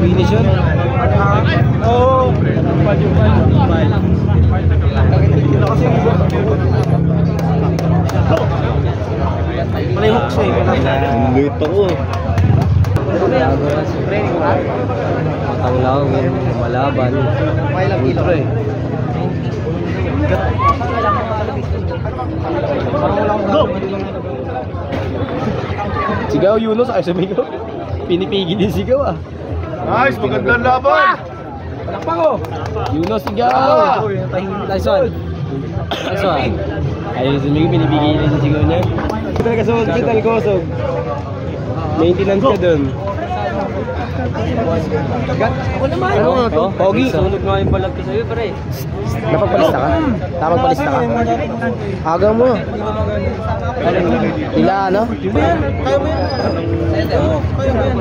Finish yun? Oo. Malay hook siya eh. Late ako. Matanglaw, malaban. Ultra eh. Sigaw Yunus, ay sumigaw. Pinipigil din sigaw ah. Nice, magandang laban! Palakpak ko! Yunus, sigaw! Nice one! Nice one! Ayun, sumigaw, pinipigil din sigaw niya. Talaga sa hospital, Kosog. Maintenance ka dun. Ako naman! Ano nga to? Pogi! Sunog nga yung balat ko sa'yo, pare. Napagpalista ka? Napagpalista ka? Aga mo. Ila ano? Kaya mo yan. Oo, kaya mo yan.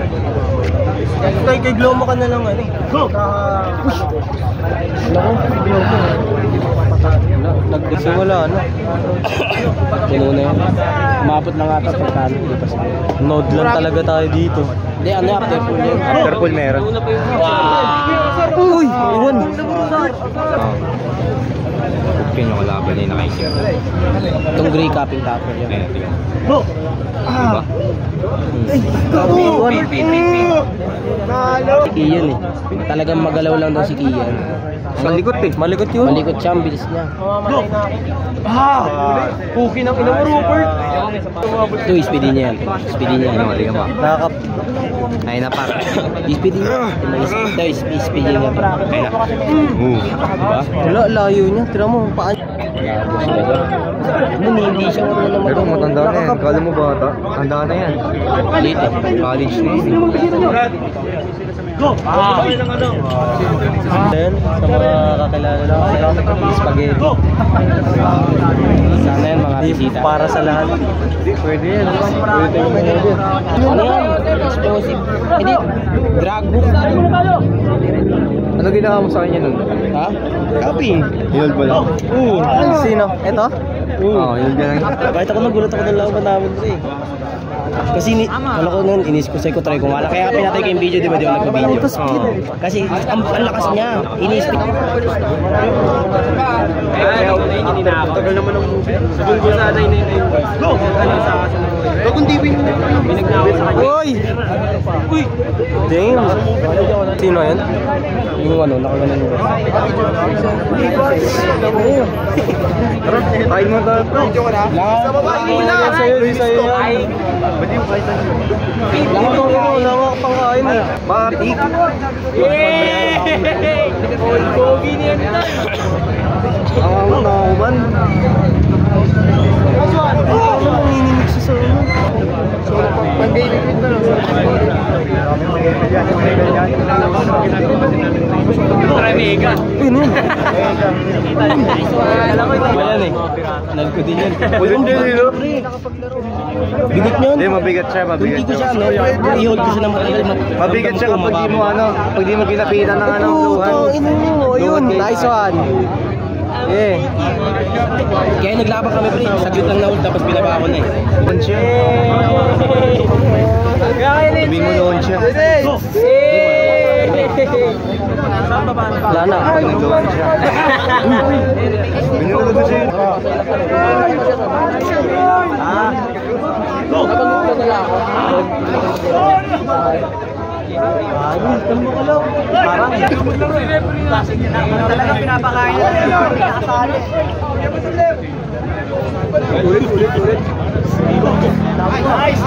Kay Glomo ka na lang ano. Go! Nagsimula ano? Tinuna yan. Umabot na nga ito pagkano. Node lang talaga tayo dito. Hindi, ano after pool yun? After pool meron. Uy! Iwan! Okay nyo kalaban na yung nakaisip. Itong gray capping topper yun. Ayun, tingnan. Go! Diba? Iwan! Si Kian eh. Talagang magalaw lang daw si Kian. Malikot eh. Malikot yun. Malikot siya, ang bilis niya. Go! Puki ng ina mo, Rupert! Ito, speedy niya yan. Speedy niya yan. Mali ka ba? Nakakap. Ay na pa. Speedy niya. Ito, speedy niya. Ay na. Diba? Wala, layo niya. Tira mo, paan. Hindi siya marunong Pero matanda na yan. Kala mo bata? Tanda na yan. Late eh. College na yun. Go! Then, sa mga kakilala lang, spaghetti. Sana yan mga bisita. Para sa lahat. Pwede yan. Ano yan? Explosive. Hindi, drag book. Ano ginawa mo sa kanya nun? Ha? Copying. Hinold ba lang? Sino? Ito? Oo, hinold ka lang. Kahit ako nagulat ako ng laban namin ito eh. Kasi wala ko nun, inis ko sa'yo ko try ko nga lang. Kaya pinatay ko yung video, di ba? Di ako nagpa-video. Kasi ang lakas niya. Inis ko. Tagal naman ng movie. Siguro ko sana yun. Go! Go kung TV mo. Pinagnawa sa kanya. Uy! Uy! Damn! Sino yan? Yung ano, nakaganan mo. Kain mo tayo. Video ko na. Sa babae mo lang. Sa'yo yan. Ba't yung kain tayo? Ito ko, nawak pang kain eh. Matik. Yay! Pogi niya nito. Ang nauman. Nanginginig siya sa ulo. Pag-gaming na lang. Mega. Uy, ano yan? Ayan eh. Nag ko din yan. Ulit din yun, no? Bigot niyon? Hindi, mabigat siya, mabigat Hindi ko siya, no? I-hold ko siya ng matagal. Mabigat siya kapag di mo ano, pag di mo kinapitan ng ano, luhan. Oo, ino mo. Ayun, nice one. Yeah. Kaya naglaban kami pre, saglit lang na hold tapos binaba ako na eh. Luhan siya. Sabi mo luhan siya. Wala na. Nagluhan siya. Binulog ko siya. Go! Parang talaga pinapakain na yun. Nakasali. Ulit. Nice.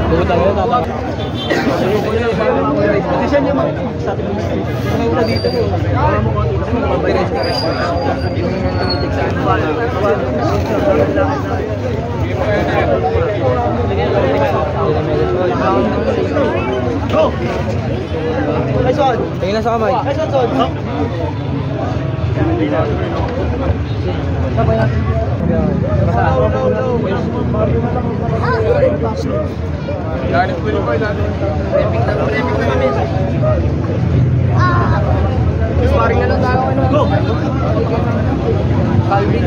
Butang yun natin. Hindi siya niya sabi mo na dito mo. Go! Nice one! Tingin na sa kamay. Nice one, son! Sparring na lang tayo. Go! Calvin.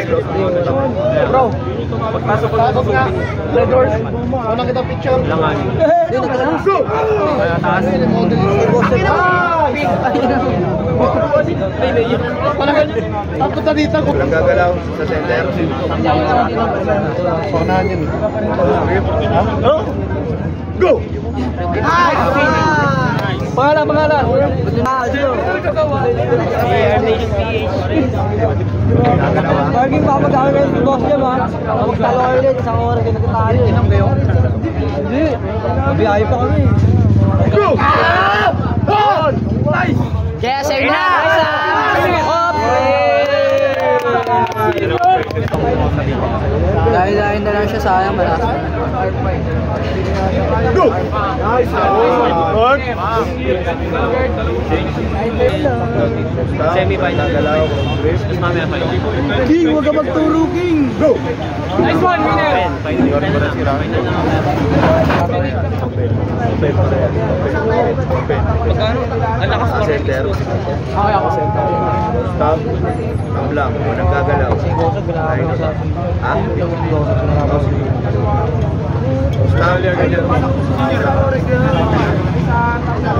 Bro, pagpasok ko nga. Red doors. Unang kita picture. Langan. Go! Taas. Ang punta dito. Walang gagalaw sa center. Paunahan yun. Go! Pangalan. Parking papagawin kayo si boss niya, man. Magtalo kayo ulit, isang oras kayo nagtatalo. Hindi. Mabiyahe pa kami. Go! Nice! Kaya sa'yo na! Dahil na lang siya, sayang malakas. Go! Nice! Semi-final. Gagalaw. King, huwag ka magturo, King! Go! Nice one, winner! Magkano? Ang lakas Sa center. Okay ako. Stop. Stop lang. Walang gagalaw. Ha? Stop.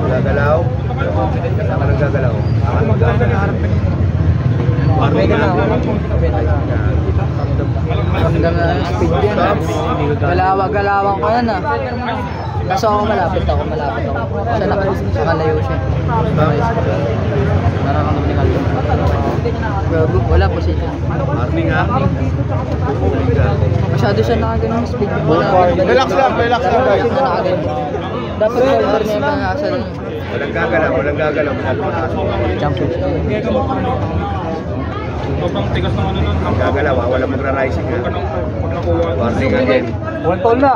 Gagalaw. Walang gagalaw. Hanggang na speed yan. Galawa-galawan ko yan ah. Kaso ako malapit ako. Siya nakalayo siya. Parang ni Caldo. Wala position. Arning ha? Masyado siya nakaganon speed. Relax lang guys. Dapat shoulder niya yung nasa lang. Walang gagalaw. Masyado mataas. Jump. Gagalaw ha? Walang magra-rising ha? Warning again. One foul na.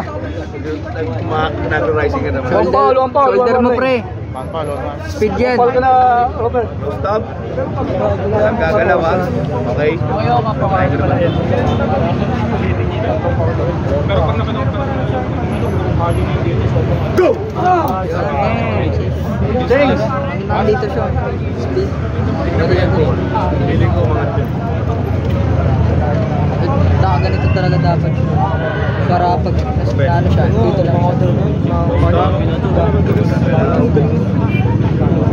Nag-rising ka naman. Shoulder mo pre. Speed yan. Foul ka na, Robert. No stop. Walang gagalaw ha? Okay? Go! James! Nandito siya. Speed. Feeling ko mga Ganito talaga dapat siya. Para pag ano siya, dito lang siya.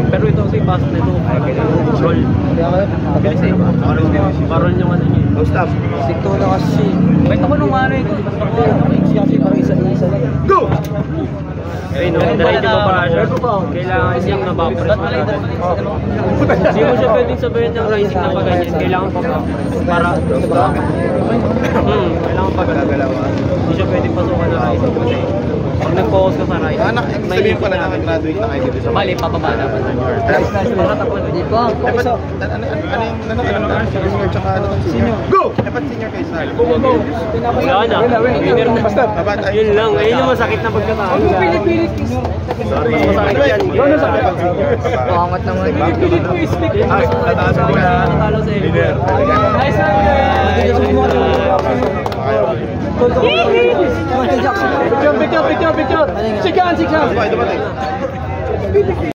Pero ito kasi pasok na ito. Roll. Bilis eh. Parol yung ano niya. no stop. Sikto na kasi. Wait ako nung ano ito. Parang isa-isa lang. Go! Ayun no, diretso pa pala siya. Kailangan siyang nababras. Hindi mo siya pwedeng sabihin ng rising na paganyan. Kailangan pa para kailangan pa Gagalaw ha? hindi siya pwedeng pasukan ng rising kasi pag nag-focus ka sa rising. Sabihin ko na nakagraduate na kayo dito sa Mali, papaba dapat. Hindi pa. Go! Dapat senior kayo sa Wala na. Winner na. Yun lang. Ayun yung masakit na pagkatalo. Sorry. Masakit yan. Pangat naman. Natalo sa Winner. Nice one! Picture! Sikan! Dumating.